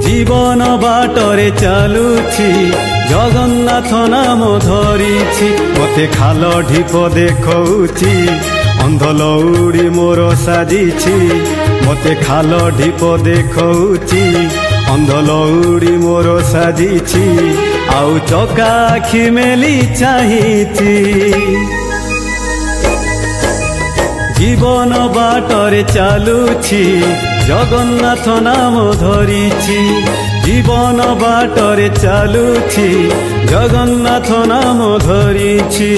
जीवन बाटरे चालुछि जगन्नाथ नाम धरिछि मते खाल ढीप देखौछि अंध लौड़ी मोर साजिछि मते खाल ढीप देखौछि अंध लौड़ी मोर साजिछि आउ चका आखि मेली चाहिछि जीवन बाटरे चालुछि जगन्नाथ नाम धरिछि जीवन बाटरे चालुछि जगन्नाथ नाम धरिछि।